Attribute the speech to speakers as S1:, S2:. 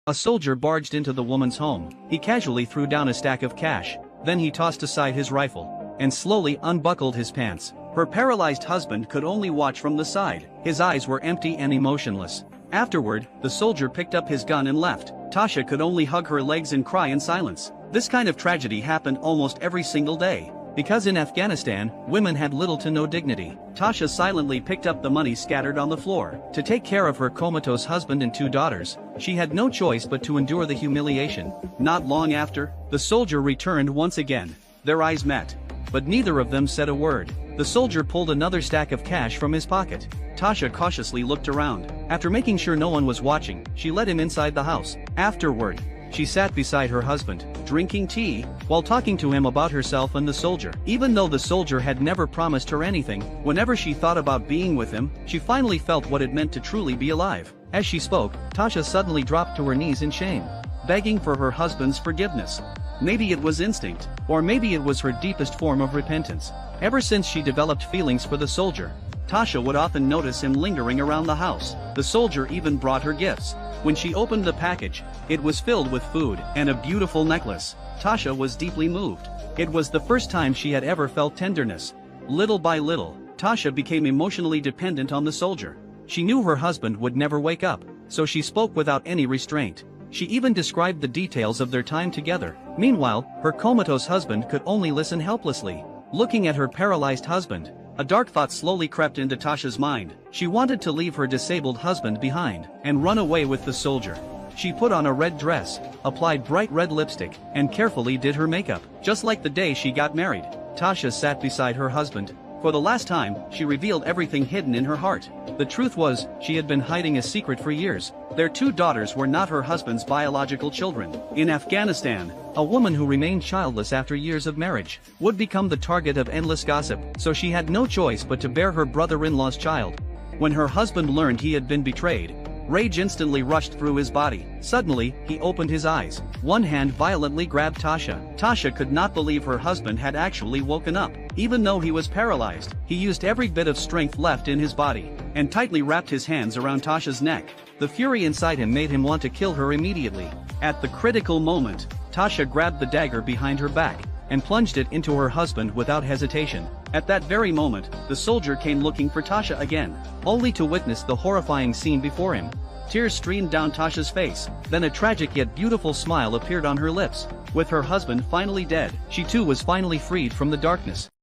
S1: A soldier barged into the woman's home. He casually threw down a stack of cash. Then he tossed aside his rifle and slowly unbuckled his pants. Her paralyzed husband could only watch from the side. His eyes were empty and emotionless. Afterward, the soldier picked up his gun and left. Tasha could only hug her legs and cry in silence. This kind of tragedy happened almost every single day. Because in Afghanistan, women had little to no dignity. Tasha silently picked up the money scattered on the floor. To take care of her comatose husband and 2 daughters, she had no choice but to endure the humiliation. Not long after, the soldier returned once again. Their eyes met, but neither of them said a word. The soldier pulled another stack of cash from his pocket. Tasha cautiously looked around. After making sure no one was watching, she led him inside the house. Afterward, she sat beside her husband, drinking tea, while talking to him about herself and the soldier. Even though the soldier had never promised her anything, whenever she thought about being with him, she finally felt what it meant to truly be alive. As she spoke, Tasha suddenly dropped to her knees in shame, begging for her husband's forgiveness. Maybe it was instinct, or maybe it was her deepest form of repentance. Ever since she developed feelings for the soldier, Tasha would often notice him lingering around the house. The soldier even brought her gifts. When she opened the package, it was filled with food and a beautiful necklace. Tasha was deeply moved. It was the first time she had ever felt tenderness. Little by little, Tasha became emotionally dependent on the soldier. She knew her husband would never wake up, so she spoke without any restraint. She even described the details of their time together. Meanwhile, her comatose husband could only listen helplessly. Looking at her paralyzed husband, a dark thought slowly crept into Tasha's mind. She wanted to leave her disabled husband behind and run away with the soldier. She put on a red dress, applied bright red lipstick, and carefully did her makeup. Just like the day she got married, Tasha sat beside her husband. For the last time, she revealed everything hidden in her heart. The truth was, she had been hiding a secret for years. Their 2 daughters were not her husband's biological children. In Afghanistan, a woman who remained childless after years of marriage would become the target of endless gossip, so she had no choice but to bear her brother-in-law's child. When her husband learned he had been betrayed, rage instantly rushed through his body. Suddenly, he opened his eyes. One hand violently grabbed Tasha. Tasha could not believe her husband had actually woken up. Even though he was paralyzed, he used every bit of strength left in his body and tightly wrapped his hands around Tasha's neck. The fury inside him made him want to kill her immediately. At the critical moment, Tasha grabbed the dagger behind her back and plunged it into her husband without hesitation. At that very moment, the soldier came looking for Tasha again, only to witness the horrifying scene before him. Tears streamed down Tasha's face, then a tragic yet beautiful smile appeared on her lips. With her husband finally dead, she too was finally freed from the darkness.